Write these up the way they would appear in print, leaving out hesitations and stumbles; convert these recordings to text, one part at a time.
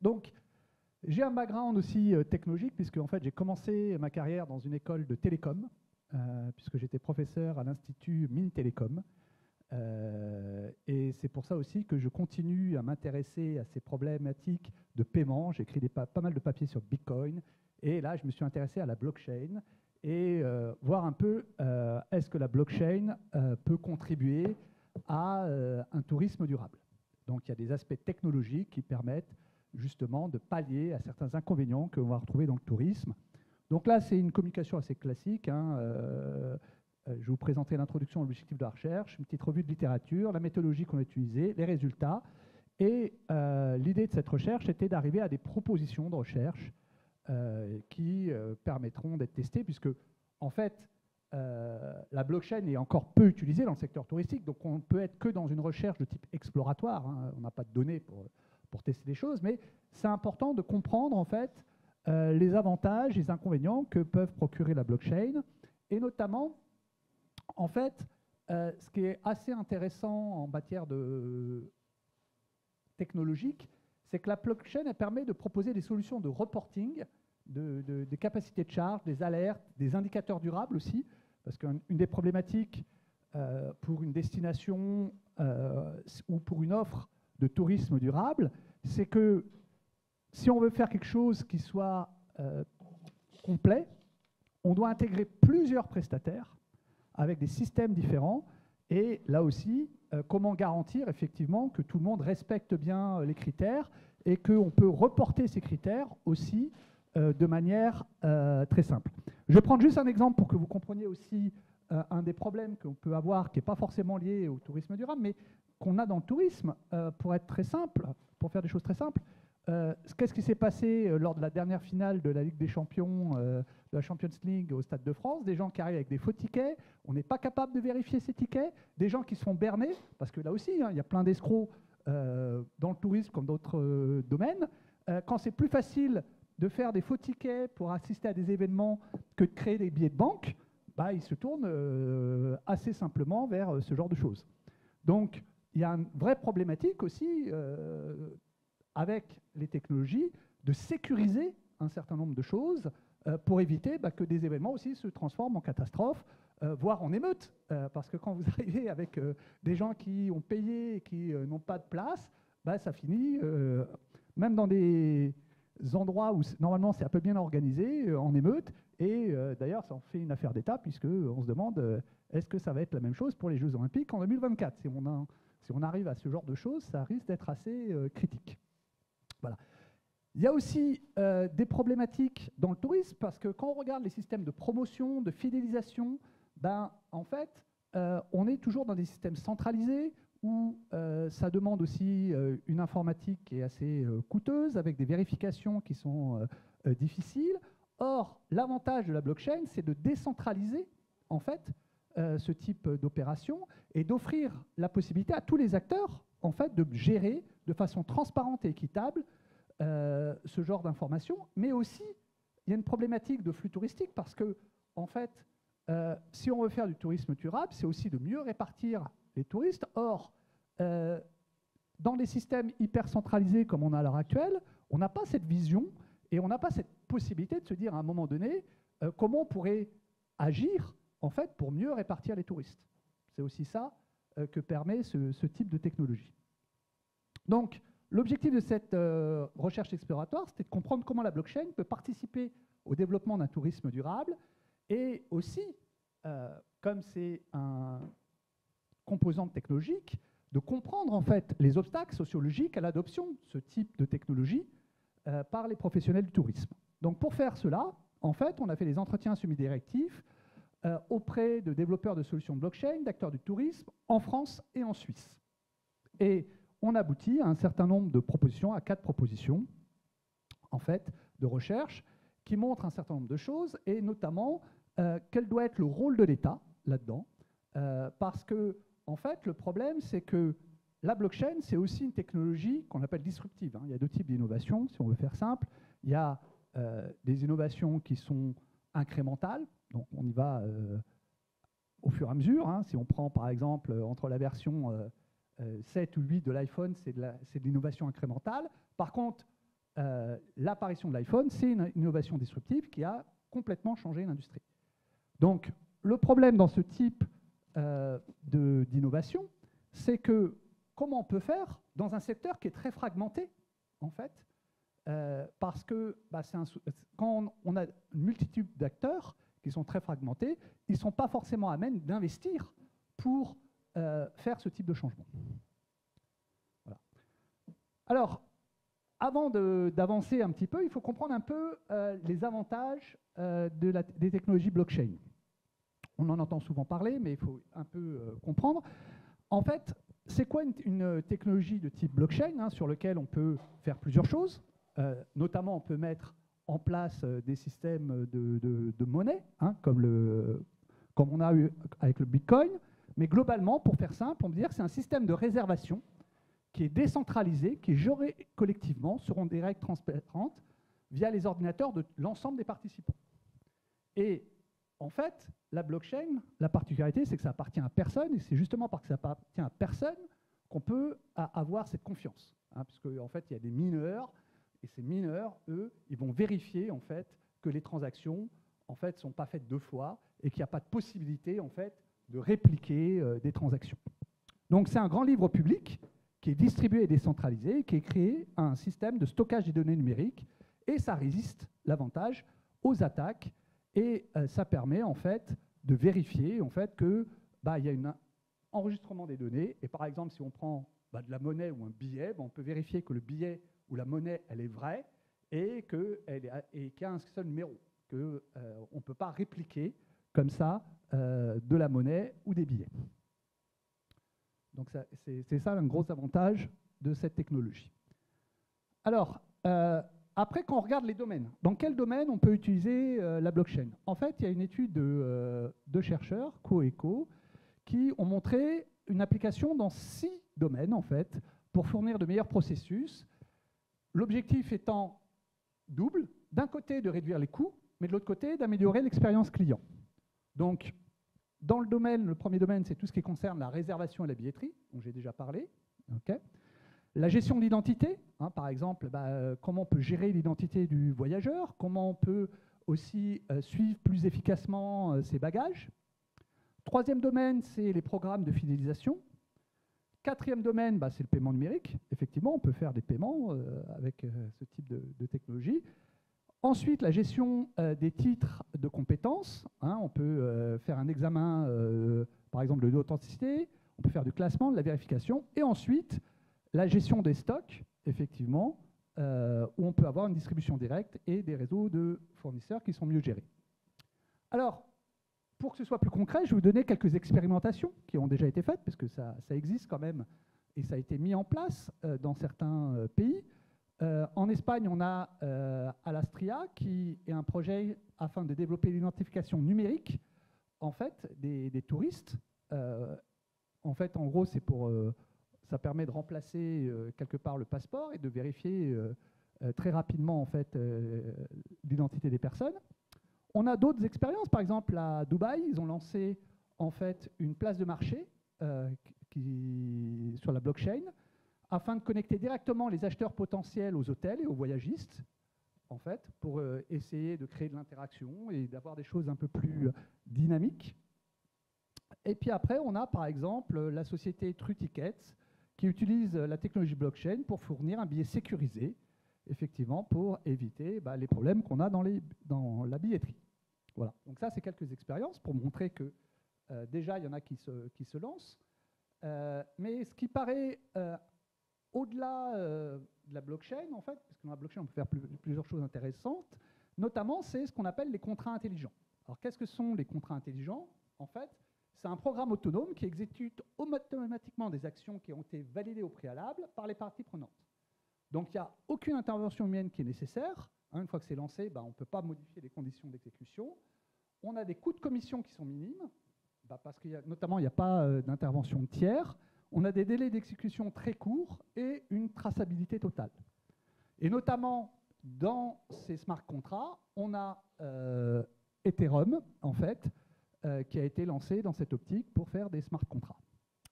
Donc, j'ai un background aussi technologique, puisque en fait, j'ai commencé ma carrière dans une école de télécom, puisque j'étais professeur à l'Institut Mines Télécom. Et c'est pour ça aussi que je continue à m'intéresser à ces problématiques de paiement. J'ai écrit pas mal de papiers sur Bitcoin. Et là, je me suis intéressé à la blockchain et voir un peu est-ce que la blockchain peut contribuer à un tourisme durable. Donc, il y a des aspects technologiques qui permettent justement de pallier à certains inconvénients qu'on va retrouver dans le tourisme. Donc là, c'est une communication assez classique. Je vais vous présenter l'introduction à l'objectif de la recherche, une petite revue de littérature, la méthodologie qu'on a utilisée, les résultats. Et l'idée de cette recherche était d'arriver à des propositions de recherche qui permettront d'être testées, puisque, en fait, la blockchain est encore peu utilisée dans le secteur touristique, donc on ne peut être que dans une recherche de type exploratoire. On n'a pas de données pour tester des choses, mais c'est important de comprendre, en fait, les avantages et les inconvénients que peuvent procurer la blockchain, et notamment, en fait, ce qui est assez intéressant en matière technologique, c'est que la blockchain elle permet de proposer des solutions de reporting, des capacités de charge, des alertes, des indicateurs durables aussi, parce qu'une des problématiques pour une destination ou pour une offre de tourisme durable, c'est que si on veut faire quelque chose qui soit complet, on doit intégrer plusieurs prestataires avec des systèmes différents. Et là aussi, comment garantir effectivement que tout le monde respecte bien les critères et qu'on peut reporter ces critères aussi de manière très simple. Je vais prendre juste un exemple pour que vous compreniez aussi un des problèmes qu'on peut avoir, qui n'est pas forcément lié au tourisme durable, mais qu'on a dans le tourisme, pour être très simple, pour faire des choses très simples. Qu'est-ce qui s'est passé lors de la dernière finale de la Ligue des Champions, de la Champions League au Stade de France? Des gens qui arrivent avec des faux tickets, on n'est pas capable de vérifier ces tickets, des gens qui se font berner, parce que là aussi, il y a plein d'escrocs dans le tourisme comme d'autres domaines. Quand c'est plus facile de faire des faux tickets pour assister à des événements que de créer des billets de banque, bah, ils se tournent assez simplement vers ce genre de choses. Donc, il y a une vraie problématique aussi avec les technologies de sécuriser un certain nombre de choses pour éviter que des événements aussi se transforment en catastrophes, voire en émeutes. Parce que quand vous arrivez avec des gens qui ont payé et qui n'ont pas de place, ça finit, même dans des endroits où normalement c'est un peu bien organisé, en émeute. Et d'ailleurs, ça en fait une affaire d'État, puisqu'on se demande est-ce que ça va être la même chose pour les Jeux Olympiques en 2024 ? Si on arrive à ce genre de choses, ça risque d'être assez critique. Voilà. Il y a aussi des problématiques dans le tourisme, parce que quand on regarde les systèmes de promotion, de fidélisation, en fait, on est toujours dans des systèmes centralisés où ça demande aussi une informatique qui est assez coûteuse, avec des vérifications qui sont difficiles. Or, l'avantage de la blockchain, c'est de décentraliser, en fait, ce type d'opération et d'offrir la possibilité à tous les acteurs, en fait, de gérer de façon transparente et équitable ce genre d'informations. Mais aussi, il y a une problématique de flux touristique parce que, en fait, si on veut faire du tourisme durable, c'est aussi de mieux répartir les touristes. Or, dans des systèmes hyper centralisés comme on a à l'heure actuelle, on n'a pas cette vision et on n'a pas cette possibilité de se dire à un moment donné comment on pourrait agir en fait pour mieux répartir les touristes. C'est aussi ça que permet ce type de technologie. Donc, l'objectif de cette recherche exploratoire, c'était de comprendre comment la blockchain peut participer au développement d'un tourisme durable et aussi, comme c'est un composant technologique, de comprendre en fait les obstacles sociologiques à l'adoption de ce type de technologie par les professionnels du tourisme. Donc pour faire cela, en fait, on a fait des entretiens semi-directifs auprès de développeurs de solutions blockchain, d'acteurs du tourisme, en France et en Suisse. Et on aboutit à un certain nombre de propositions, à 4 propositions, en fait, de recherche, qui montrent un certain nombre de choses, et notamment quel doit être le rôle de l'État là-dedans, parce que, en fait, le problème, c'est que la blockchain, c'est aussi une technologie qu'on appelle disruptive. Il y a 2 types d'innovations, si on veut faire simple. Il y a des innovations qui sont incrémentales, donc on y va au fur et à mesure. Si on prend, par exemple, entre la version 7 ou 8 de l'iPhone, c'est de l'innovation incrémentale. Par contre, l'apparition de l'iPhone, c'est une innovation disruptive qui a complètement changé l'industrie. Donc, le problème dans ce type d'innovation, c'est que comment on peut faire dans un secteur qui est très fragmenté, en fait, parce que quand on a une multitude d'acteurs qui sont très fragmentés, ils ne sont pas forcément à même d'investir pour faire ce type de changement. Voilà. Alors, avant d'avancer un petit peu, il faut comprendre un peu les avantages des technologies blockchain. On en entend souvent parler, mais il faut un peu comprendre. En fait, c'est quoi une technologie de type blockchain sur lequel on peut faire plusieurs choses? Notamment, on peut mettre en place des systèmes de monnaie, comme on a eu avec le Bitcoin. Mais globalement, pour faire simple, on peut dire que c'est un système de réservation qui est décentralisé, qui est géré collectivement selon des règles transparentes via les ordinateurs de l'ensemble des participants. Et en fait, la blockchain, la particularité, c'est que ça appartient à personne, et c'est justement parce que ça appartient à personne qu'on peut avoir cette confiance. Parce qu'en fait, il y a des mineurs, et ces mineurs, eux, ils vont vérifier en fait que les transactions en fait sont pas faites deux fois et qu'il n'y a pas de possibilité en fait de répliquer des transactions. Donc c'est un grand livre public qui est distribué et décentralisé, qui est créé un système de stockage des données numériques, et ça résiste, l'avantage, aux attaques, et ça permet en fait de vérifier en fait que il y a un enregistrement des données, et par exemple si on prend de la monnaie ou un billet, on peut vérifier que le billet ou la monnaie elle est vraie et qu'il y a un seul numéro, qu'on ne peut pas répliquer comme ça de la monnaie ou des billets. Donc c'est ça un gros avantage de cette technologie. Alors, après, quand on regarde les domaines, dans quel domaine on peut utiliser la blockchain? En fait, il y a une étude de chercheurs, Co et Co, qui ont montré une application dans 6 domaines, en fait, pour fournir de meilleurs processus. L'objectif étant double, d'un côté de réduire les coûts, mais de l'autre côté d'améliorer l'expérience client. Donc, dans le premier domaine, c'est tout ce qui concerne la réservation et la billetterie, dont j'ai déjà parlé. Okay. La gestion de l'identité, par exemple, comment on peut gérer l'identité du voyageur, comment on peut aussi suivre plus efficacement ses bagages. Troisième domaine, c'est les programmes de fidélisation. Quatrième domaine, c'est le paiement numérique. Effectivement, on peut faire des paiements avec ce type de technologie. Ensuite, la gestion des titres de compétences. On peut faire un examen, par exemple, de l'authenticité. On peut faire du classement, de la vérification. Et ensuite, la gestion des stocks, effectivement, où on peut avoir une distribution directe et des réseaux de fournisseurs qui sont mieux gérés. Alors, pour que ce soit plus concret, je vais vous donner quelques expérimentations qui ont déjà été faites, parce que ça existe quand même, et ça a été mis en place dans certains pays. En Espagne, on a Alastria, qui est un projet afin de développer l'identification numérique en fait, des touristes. En fait, en gros, c'est pour... ça permet de remplacer quelque part le passeport et de vérifier très rapidement en fait, l'identité des personnes. On a d'autres expériences, par exemple à Dubaï, ils ont lancé en fait une place de marché sur la blockchain afin de connecter directement les acheteurs potentiels aux hôtels et aux voyagistes, en fait, pour essayer de créer de l'interaction et d'avoir des choses un peu plus dynamiques. Et puis après, on a par exemple la société TrueTickets qui utilise la technologie blockchain pour fournir un billet sécurisé, effectivement, pour éviter les problèmes qu'on a dans la billetterie. Voilà. Donc ça, c'est quelques expériences pour montrer que déjà, il y en a qui se lancent. Mais ce qui paraît au-delà de la blockchain, en fait, parce que dans la blockchain, on peut faire plusieurs choses intéressantes, notamment, c'est ce qu'on appelle les contrats intelligents. Alors, qu'est-ce que sont les contrats intelligents? En fait, c'est un programme autonome qui exécute automatiquement des actions qui ont été validées au préalable par les parties prenantes. Donc, il n'y a aucune intervention humaine qui est nécessaire. Une fois que c'est lancé, on ne peut pas modifier les conditions d'exécution. On a des coûts de commission qui sont minimes, parce que notamment, il n'y a pas d'intervention de tiers. On a des délais d'exécution très courts et une traçabilité totale. Et notamment, dans ces smart contracts, on a Ethereum, en fait, qui a été lancé dans cette optique pour faire des smart contracts.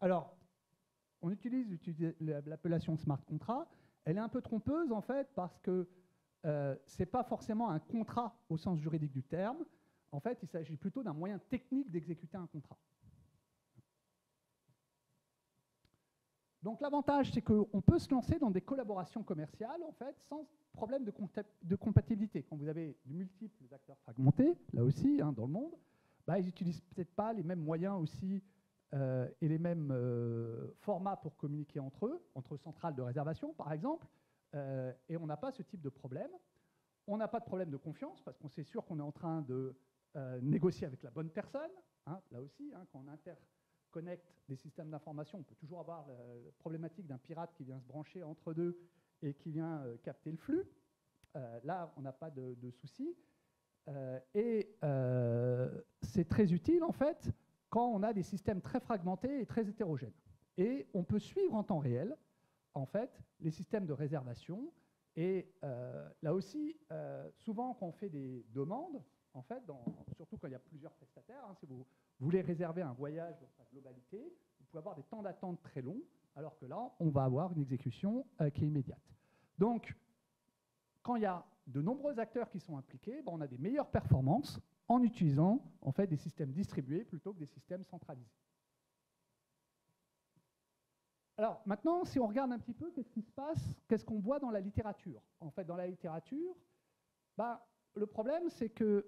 Alors, on utilise l'appellation smart contract. elle est un peu trompeuse, en fait, parce que ce n'est pas forcément un contrat au sens juridique du terme. En fait, il s'agit plutôt d'un moyen technique d'exécuter un contrat. Donc l'avantage, c'est qu'on peut se lancer dans des collaborations commerciales, en fait, sans problème de compatibilité. Quand vous avez de multiples acteurs fragmentés, là aussi, hein, dans le monde, bah, ils n'utilisent peut-être pas les mêmes moyens aussi et les mêmes formats pour communiquer entre eux, entre centrales de réservation, par exemple, et on n'a pas ce type de problème. On n'a pas de problème de confiance, parce qu'on sait sûr qu'on est en train de négocier avec la bonne personne, hein, là aussi, hein, quand on interconnecte des systèmes d'information, on peut toujours avoir la problématique d'un pirate qui vient se brancher entre deux et qui vient capter le flux. Là, on n'a pas de souci. C'est très utile, en fait, quand on a des systèmes très fragmentés et très hétérogènes. Et on peut suivre en temps réel, en fait, les systèmes de réservation. Et là aussi, souvent, quand on fait des demandes, en fait, surtout quand il y a plusieurs prestataires, hein, si vous voulez réserver un voyage dans sa globalité, vous pouvez avoir des temps d'attente très longs, alors que là, on va avoir une exécution qui est immédiate. Donc, quand il y a de nombreux acteurs qui sont impliqués, ben, on a des meilleures performances en utilisant en fait, des systèmes distribués plutôt que des systèmes centralisés. Alors maintenant, si on regarde un petit peu, qu'est-ce qui se passe, qu'est-ce qu'on voit dans la littérature? En fait, dans la littérature, ben, le problème, c'est que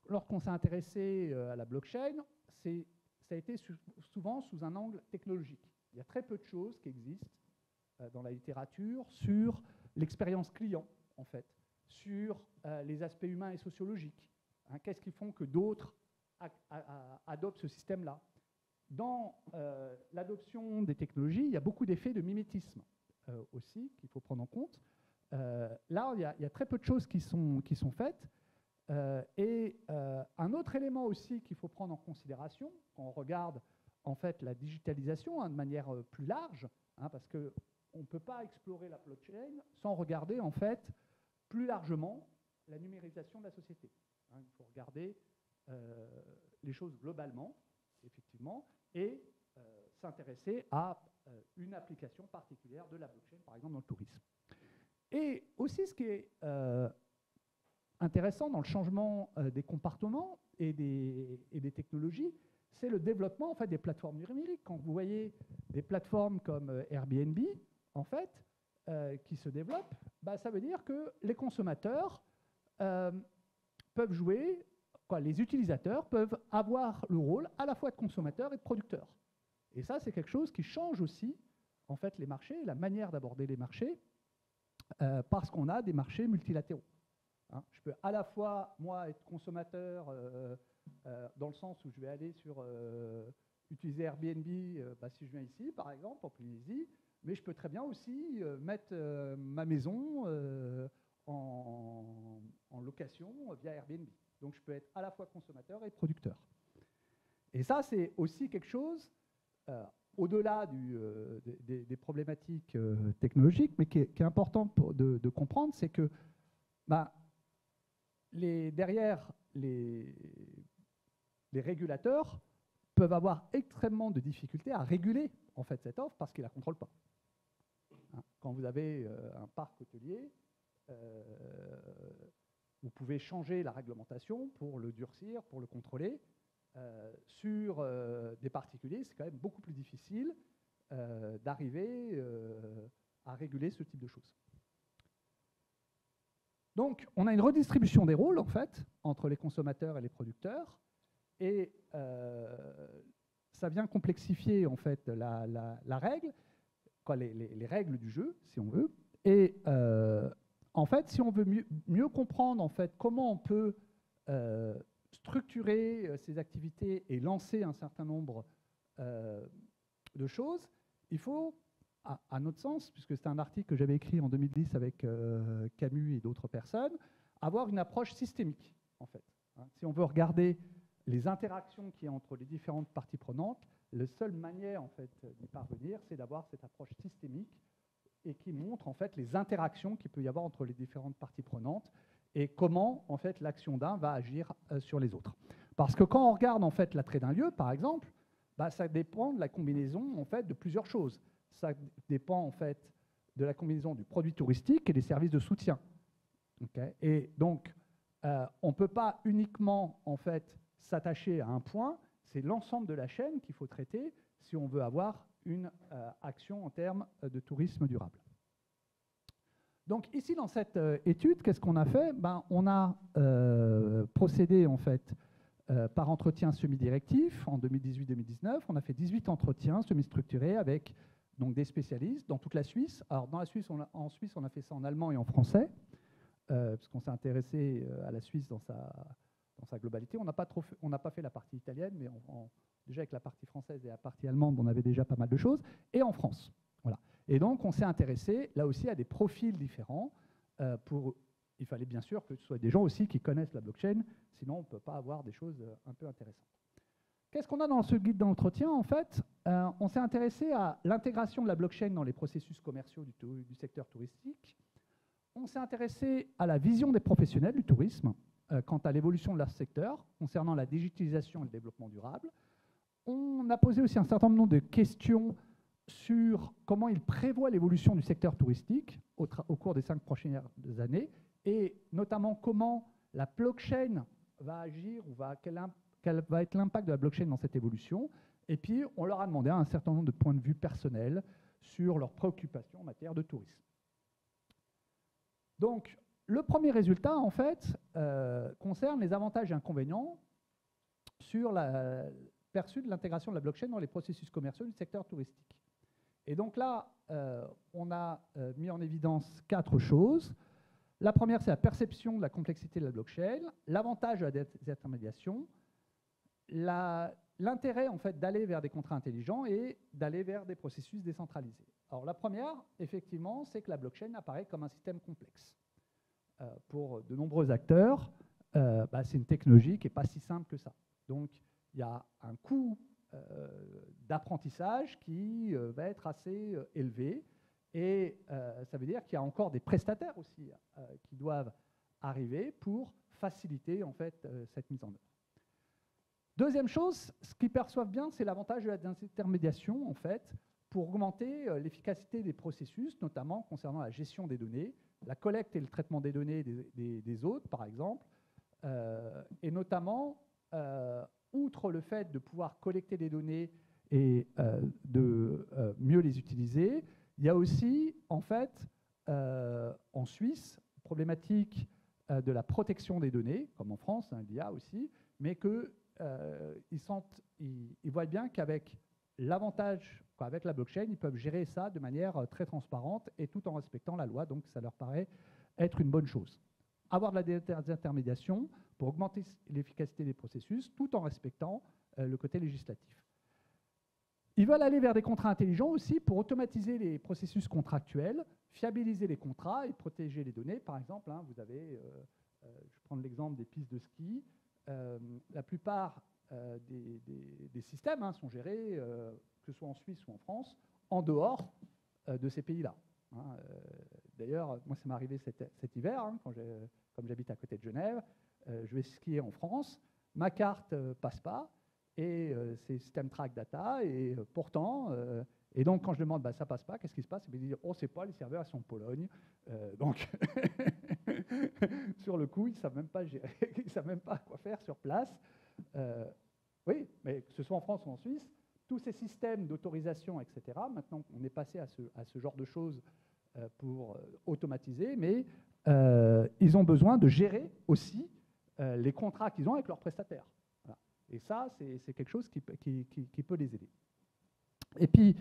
lorsqu'on s'est intéressé à la blockchain, ça a été souvent sous un angle technologique. Il y a très peu de choses qui existent dans la littérature sur l'expérience client, en fait, sur les aspects humains et sociologiques. Hein, qu'est-ce qui font que d'autres adoptent ce système-là? Dans l'adoption des technologies, il y a beaucoup d'effets de mimétisme aussi qu'il faut prendre en compte. Là, il y a très peu de choses qui sont faites. Un autre élément aussi qu'il faut prendre en considération quand on regarde en fait la digitalisation hein, de manière plus large, hein, parce qu'on ne peut pas explorer la blockchain sans regarder en fait plus largement la numérisation de la société. Hein, il faut regarder les choses globalement, effectivement, et s'intéresser à une application particulière de la blockchain, par exemple dans le tourisme. Et aussi, ce qui est intéressant dans le changement des comportements et des technologies, c'est le développement en fait, des plateformes numériques. Quand vous voyez des plateformes comme Airbnb, en fait, qui se développent, bah, ça veut dire que les consommateurs peuvent jouer, les utilisateurs peuvent avoir le rôle à la fois de consommateurs et de producteurs. Et ça, c'est quelque chose qui change aussi en fait, les marchés, la manière d'aborder les marchés, parce qu'on a des marchés multilatéraux. Hein, je peux à la fois, moi, être consommateur dans le sens où je vais aller sur utiliser Airbnb bah, si je viens ici, par exemple, en Polynésie, mais je peux très bien aussi mettre ma maison en location via Airbnb. Donc je peux être à la fois consommateur et producteur. Et ça, c'est aussi quelque chose, au-delà des problématiques technologiques, mais qui est important de comprendre, c'est que bah, derrière les régulateurs peuvent avoir extrêmement de difficultés à réguler en fait, cette offre parce qu'ils ne la contrôlent pas. Hein, quand vous avez un parc hôtelier, vous pouvez changer la réglementation pour le durcir, pour le contrôler. Sur des particuliers, c'est quand même beaucoup plus difficile d'arriver à réguler ce type de choses. Donc, on a une redistribution des rôles, en fait, entre les consommateurs et les producteurs, et ça vient complexifier, en fait, la règle, les règles du jeu, si on veut, et en fait, si on veut mieux comprendre, en fait, comment on peut structurer ces activités et lancer un certain nombre de choses, il faut, à notre sens, puisque c'est un article que j'avais écrit en 2010 avec Camus et d'autres personnes, avoir une approche systémique, en fait. Hein, si on veut regarder les interactions qu'il y a entre les différentes parties prenantes, la seule manière, en fait, d'y parvenir, c'est d'avoir cette approche systémique et qui montre, en fait, les interactions qu'il peut y avoir entre les différentes parties prenantes et comment, en fait, l'action d'un va agir sur les autres. Parce que quand on regarde, en fait, l'attrait d'un lieu, par exemple, bah, ça dépend de la combinaison, en fait, de plusieurs choses. Ça dépend, en fait, de la combinaison du produit touristique et des services de soutien. Okay. Et donc, on ne peut pas uniquement en fait, s'attacher à un point, c'est l'ensemble de la chaîne qu'il faut traiter si on veut avoir une action en termes de tourisme durable. Donc ici, dans cette étude, qu'est-ce qu'on a fait? On a procédé en fait par entretien semi-directif en 2018-2019. On a fait 18 entretiens semi-structurés avec donc, des spécialistes dans toute la Suisse. Alors dans la Suisse, en Suisse, on a fait ça en allemand et en français, parce qu'on s'est intéressé à la Suisse dans sa globalité. On n'a pas fait la partie italienne, mais déjà avec la partie française et la partie allemande, on avait déjà pas mal de choses, et en France. Voilà. Et donc, on s'est intéressé, là aussi, à des profils différents. Il fallait bien sûr que ce soit des gens aussi qui connaissent la blockchain, sinon on ne peut pas avoir des choses un peu intéressantes. Qu'est-ce qu'on a dans ce guide d'entretien? En fait, on s'est intéressé à l'intégration de la blockchain dans les processus commerciaux du secteur touristique. On s'est intéressé à la vision des professionnels du tourisme quant à l'évolution de leur secteur, concernant la digitalisation et le développement durable. On a posé aussi un certain nombre de questions sur comment il prévoit l'évolution du secteur touristique au cours des 5 prochaines années, et notamment comment la blockchain va agir, ou quel va être l'impact de la blockchain dans cette évolution. Et puis, on leur a demandé un certain nombre de points de vue personnels sur leurs préoccupations en matière de tourisme. Donc, le premier résultat, en fait, concerne les avantages et inconvénients sur perçus de l'intégration de la blockchain dans les processus commerciaux du secteur touristique. Et donc là, on a mis en évidence 4 choses. La première, c'est la perception de la complexité de la blockchain, l'avantage de la désintermédiation, l'intérêt en fait d'aller vers des contrats intelligents et d'aller vers des processus décentralisés. Alors la première, effectivement, c'est que la blockchain apparaît comme un système complexe. Pour de nombreux acteurs, c'est une technologie qui n'est pas si simple que ça. Donc il y a un coût d'apprentissage qui va être assez élevé, et ça veut dire qu'il y a encore des prestataires aussi qui doivent arriver pour faciliter en fait cette mise en œuvre. Deuxième chose, ce qu'ils perçoivent bien, c'est l'avantage de la désintermédiation en fait pour augmenter l'efficacité des processus, notamment concernant la gestion des données, la collecte et le traitement des données des hôtes, par exemple, et notamment outre le fait de pouvoir collecter des données et de mieux les utiliser, il y a aussi, en fait, en Suisse, problématique de la protection des données, comme en France, hein, il y a aussi, mais qu'ils voient bien qu'avec l'avantage, avec la blockchain, ils peuvent gérer ça de manière très transparente et tout en respectant la loi, donc ça leur paraît être une bonne chose. Avoir de la désintermédiation pour augmenter l'efficacité des processus tout en respectant le côté législatif. Ils veulent aller vers des contrats intelligents aussi pour automatiser les processus contractuels, fiabiliser les contrats et protéger les données. Par exemple, hein, vous avez, je vais prendre l'exemple des pistes de ski, la plupart des systèmes hein, sont gérés, que ce soit en Suisse ou en France, en dehors de ces pays-là. Hein. D'ailleurs, moi ça m'est arrivé cet hiver, hein, comme j'habite à côté de Genève, je vais skier en France, ma carte passe pas, et c'est système track data, et pourtant, et donc quand je demande ça passe pas, qu'est-ce qui se passe? Ils disent on sait pas, les serveurs sont en Pologne, donc sur le coup ils savent même pas gérer, ils savent même pas quoi faire sur place. Oui, mais que ce soit en France ou en Suisse, tous ces systèmes d'autorisation, etc., maintenant on est passé à ce genre de choses pour automatiser, mais ils ont besoin de gérer aussi les contrats qu'ils ont avec leurs prestataires. Voilà. Et ça, c'est quelque chose qui peut les aider. Et puis,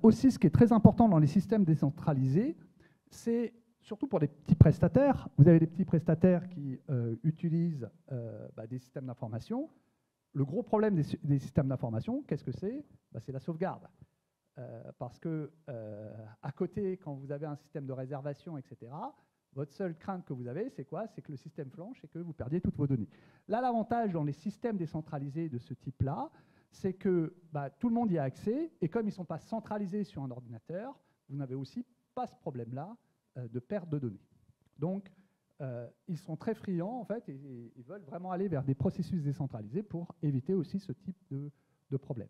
aussi, ce qui est très important dans les systèmes décentralisés, c'est surtout pour les petits prestataires. Vous avez des petits prestataires qui utilisent des systèmes d'information. Le gros problème des systèmes d'information, qu'est-ce que c'est? C'est la sauvegarde. Parce que à côté, quand vous avez un système de réservation, etc., votre seule crainte que vous avez, c'est quoi? C'est que le système flanche et que vous perdiez toutes vos données. Là, l'avantage dans les systèmes décentralisés de ce type-là, c'est que tout le monde y a accès, et comme ils ne sont pas centralisés sur un ordinateur, vous n'avez aussi pas ce problème-là de perte de données. Donc, ils sont très friands, en fait, et ils veulent vraiment aller vers des processus décentralisés pour éviter aussi ce type de problème.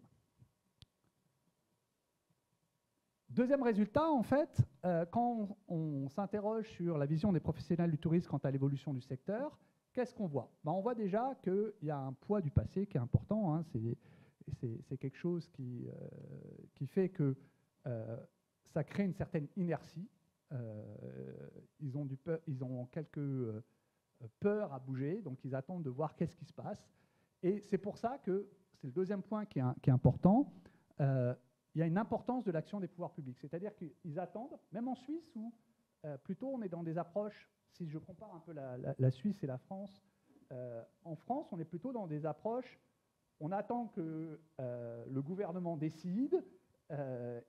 deuxième résultat, en fait, quand on s'interroge sur la vision des professionnels du tourisme quant à l'évolution du secteur, qu'est-ce qu'on voit? Ben, on voit déjà qu'il y a un poids du passé qui est important. Hein, c'est quelque chose qui fait que ça crée une certaine inertie. Ils ont quelques peurs à bouger, donc ils attendent de voir qu'est-ce qui se passe. Et c'est pour ça que, c'est le deuxième point qui est important, il y a une importance de l'action des pouvoirs publics. C'est-à-dire qu'ils attendent, même en Suisse, où plutôt on est dans des approches, si je compare un peu la Suisse et la France, en France, on est plutôt dans des approches, on attend que le gouvernement décide,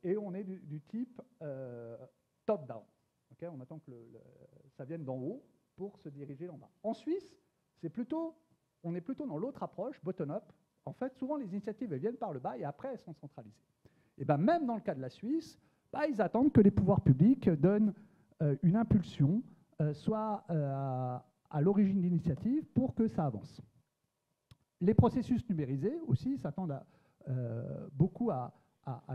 et on est du type top-down. Okay, on attend que ça vienne d'en haut pour se diriger en bas. En Suisse, on est plutôt dans l'autre approche, bottom-up. En fait, souvent, les initiatives elles viennent par le bas et après, elles sont centralisées. Et ben, même dans le cas de la Suisse, ils attendent que les pouvoirs publics donnent une impulsion, soit à l'origine de l'initiative, pour que ça avance. Les processus numérisés aussi s'attendent beaucoup à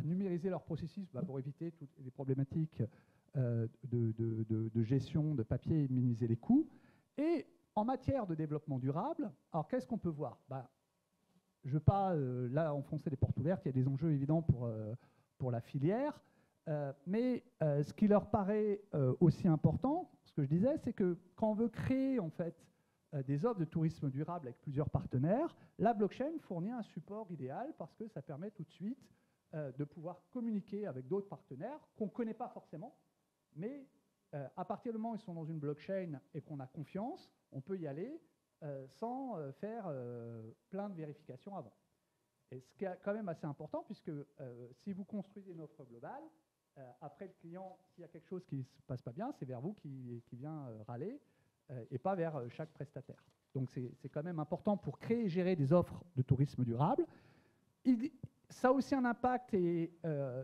numériser leurs processus pour éviter toutes les problématiques de gestion de papier et minimiser les coûts. Et en matière de développement durable, alors qu'est-ce qu'on peut voir? Je ne veux pas là enfoncer les portes ouvertes, il y a des enjeux évidents pour la filière, mais ce qui leur paraît aussi important, ce que je disais, c'est que quand on veut créer en fait des offres de tourisme durable avec plusieurs partenaires, la blockchain fournit un support idéal parce que ça permet tout de suite de pouvoir communiquer avec d'autres partenaires qu'on ne connaît pas forcément, mais à partir du moment où ils sont dans une blockchain et qu'on a confiance, on peut y aller sans faire plein de vérifications avant. Et ce qui est quand même assez important, puisque si vous construisez une offre globale, après le client, s'il y a quelque chose qui ne se passe pas bien, c'est vers vous qui vient râler et pas vers chaque prestataire. Donc c'est quand même important pour créer et gérer des offres de tourisme durable. Ça a aussi un impact et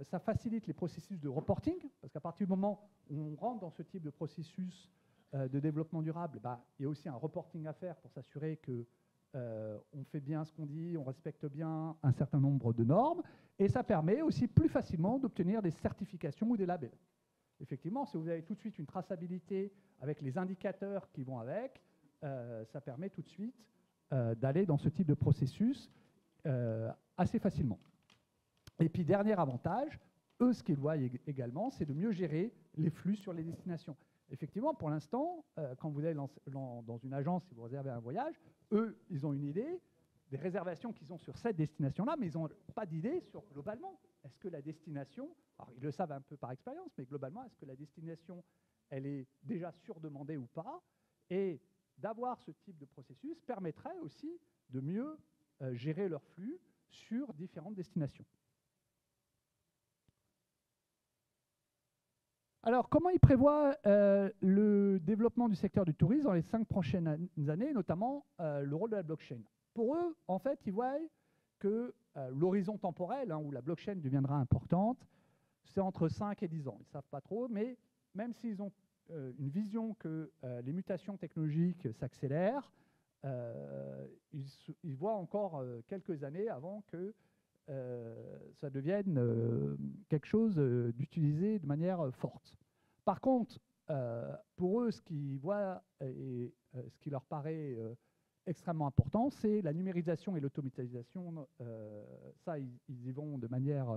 ça facilite les processus de reporting, parce qu'à partir du moment où on rentre dans ce type de processus de développement durable, il y a aussi un reporting à faire pour s'assurer qu'on fait bien ce qu'on dit, on respecte bien un certain nombre de normes, et ça permet aussi plus facilement d'obtenir des certifications ou des labels. Effectivement, si vous avez tout de suite une traçabilité avec les indicateurs qui vont avec, ça permet tout de suite d'aller dans ce type de processus assez facilement. Et puis, dernier avantage, eux, ce qu'ils voient également, c'est de mieux gérer les flux sur les destinations. Effectivement, pour l'instant, quand vous allez dans une agence et vous réservez un voyage, eux, ils ont une idée des réservations qu'ils ont sur cette destination-là, mais ils n'ont pas d'idée sur globalement. Est-ce que la destination, alors ils le savent un peu par expérience, mais globalement, est-ce que la destination, elle est déjà surdemandée ou pas? Et d'avoir ce type de processus permettrait aussi de mieux gérer leurs flux sur différentes destinations. Alors, comment ils prévoient le développement du secteur du tourisme dans les 5 prochaines années, notamment le rôle de la blockchain? Pour eux, en fait, ils voient que l'horizon temporel, où la blockchain deviendra importante, c'est entre 5 et 10 ans. Ils ne savent pas trop, mais même s'ils ont une vision que les mutations technologiques s'accélèrent, ils voient encore quelques années avant que ça devienne quelque chose d'utilisé de manière forte. Par contre, pour eux, ce qu'ils voient et ce qui leur paraît extrêmement important, c'est la numérisation et l'automatisation. Ça, ils y vont de manière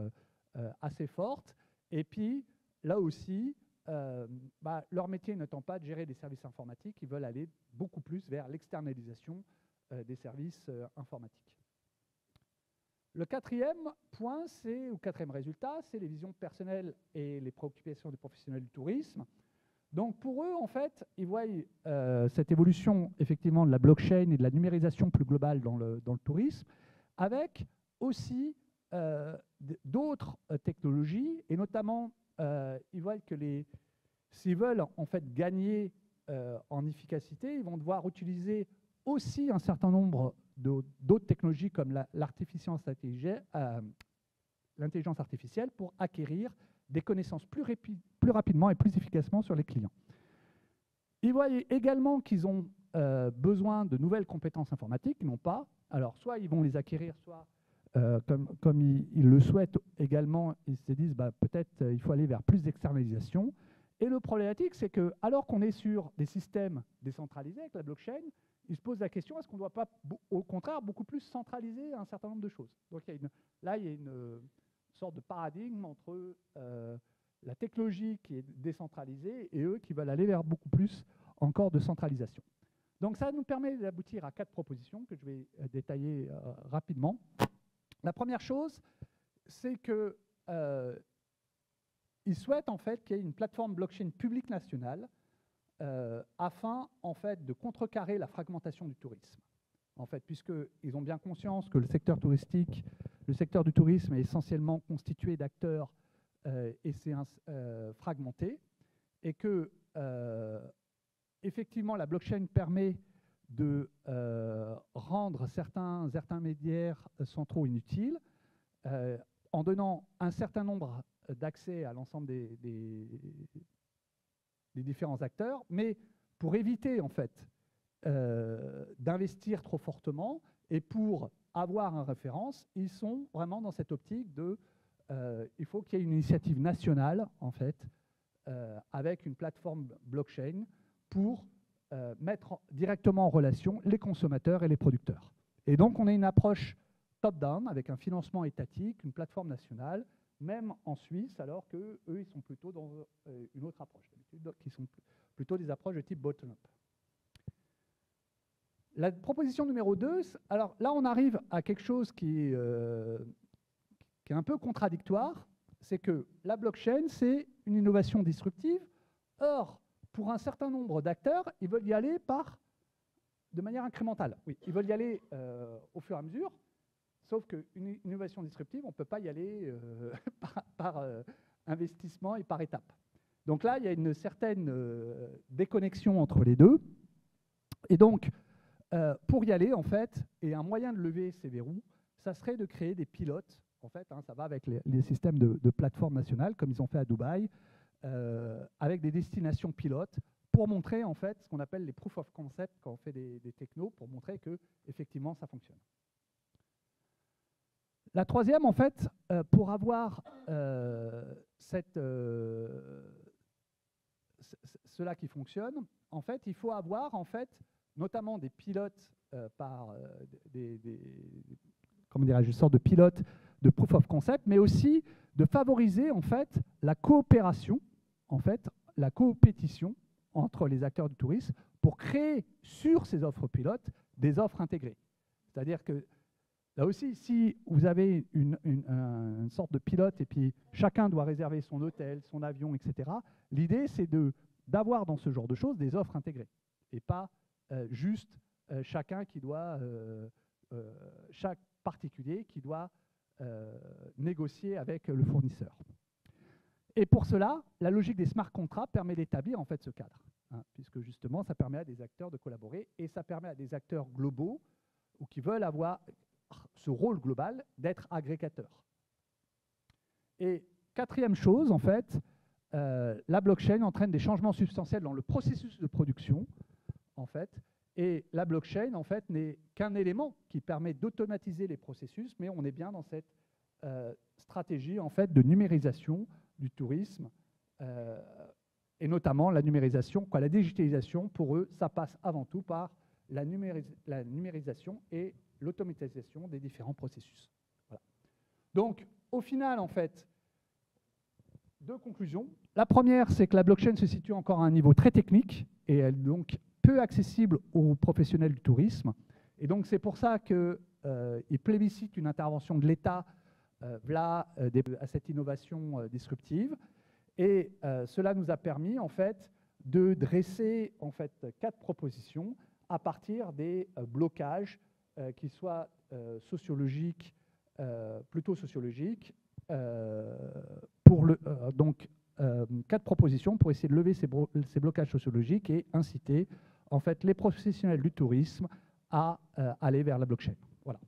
assez forte. Et puis, là aussi, leur métier n'étant pas de gérer des services informatiques, ils veulent aller beaucoup plus vers l'externalisation des services informatiques. Le quatrième point, ou quatrième résultat, c'est les visions personnelles et les préoccupations des professionnels du tourisme. Donc pour eux, en fait, ils voient cette évolution effectivement de la blockchain et de la numérisation plus globale dans le tourisme, avec aussi d'autres technologies, et notamment, ils voient que s'ils veulent en fait gagner en efficacité, ils vont devoir utiliser aussi un certain nombre d'autres technologies comme l'intelligence artificielle pour acquérir des connaissances plus rapidement et plus efficacement sur les clients. Ils voient également qu'ils ont besoin de nouvelles compétences informatiques, qu'ils n'ont pas. Alors, soit ils vont les acquérir, soit comme ils le souhaitent également, ils se disent peut-être il faut aller vers plus d'externalisation. Et le problématique, c'est que alors qu'on est sur des systèmes décentralisés avec la blockchain, ils se posent la question, est-ce qu'on ne doit pas, au contraire, beaucoup plus centraliser un certain nombre de choses? Donc là, il y a une sorte de paradigme entre la technologie qui est décentralisée et eux qui veulent aller vers beaucoup plus encore de centralisation. Donc ça nous permet d'aboutir à 4 propositions que je vais détailler rapidement. La première chose, c'est que ils souhaitent en fait qu'il y ait une plateforme blockchain publique nationale afin en fait de contrecarrer la fragmentation du tourisme. En fait, puisqu'ils ont bien conscience que le secteur touristique, le secteur du tourisme est essentiellement constitué d'acteurs et c'est fragmenté, et que effectivement la blockchain permet de rendre certains intermédiaires centraux inutiles en donnant un certain nombre d'accès à l'ensemble des différents acteurs, mais pour éviter en fait d'investir trop fortement et pour avoir une référence, ils sont vraiment dans cette optique de il faut qu'il y ait une initiative nationale en fait avec une plateforme blockchain pour mettre directement en relation les consommateurs et les producteurs. Et donc on a une approche top-down avec un financement étatique, une plateforme nationale, même en Suisse, alors qu'eux, ils sont plutôt dans une autre approche, qui sont plutôt des approches de type bottom-up. La proposition numéro 2, alors là on arrive à quelque chose qui est un peu contradictoire, c'est que la blockchain, c'est une innovation disruptive. Or, pour un certain nombre d'acteurs, ils veulent y aller de manière incrémentale. Oui, ils veulent y aller au fur et à mesure, sauf qu'une innovation disruptive, on ne peut pas y aller par investissement et par étapes. Donc là, il y a une certaine déconnexion entre les deux. Et donc, pour y aller, en fait, et un moyen de lever ces verrous, ça serait de créer des pilotes. En fait, ça va avec les systèmes de plateformes nationales, comme ils ont fait à Dubaï, avec des destinations pilotes, pour montrer en fait ce qu'on appelle les proof of concept quand on fait des technos, pour montrer que effectivement ça fonctionne. La troisième, en fait, pour avoir cela qui fonctionne, en fait, il faut avoir en fait notamment des pilotes par comment dirais-je, une sorte de pilote de proof of concept, mais aussi de favoriser en fait la coopération, en fait, la coopétition entre les acteurs du tourisme pour créer sur ces offres pilotes des offres intégrées. C'est-à-dire que là aussi, si vous avez une sorte de pilote et puis chacun doit réserver son hôtel, son avion, etc., l'idée c'est d'avoir dans ce genre de choses des offres intégrées et pas juste chacun qui doit, chaque particulier qui doit négocier avec le fournisseur. Et pour cela, la logique des smart contracts permet d'établir en fait ce cadre, puisque justement, ça permet à des acteurs de collaborer et ça permet à des acteurs globaux ou qui veulent avoir ce rôle global d'être agrégateurs. Et quatrième chose, en fait, la blockchain entraîne des changements substantiels dans le processus de production, en fait, et la blockchain, en fait, n'est qu'un élément qui permet d'automatiser les processus, mais on est bien dans cette stratégie, en fait, de numérisation du tourisme, et notamment la numérisation, la digitalisation, pour eux, ça passe avant tout par la numérisation et l'automatisation des différents processus. Voilà. Donc, au final, en fait, deux conclusions. La première, c'est que la blockchain se situe encore à un niveau très technique et elle est donc peu accessible aux professionnels du tourisme. Et donc, c'est pour ça qu'il plébiscite une intervention de l'État à cette innovation disruptive. Et cela nous a permis, en fait, de dresser en fait 4 propositions à partir des blocages qui soient sociologiques, plutôt sociologiques, donc 4 propositions pour essayer de lever ces blocages sociologiques et inciter en fait les professionnels du tourisme à aller vers la blockchain. Voilà.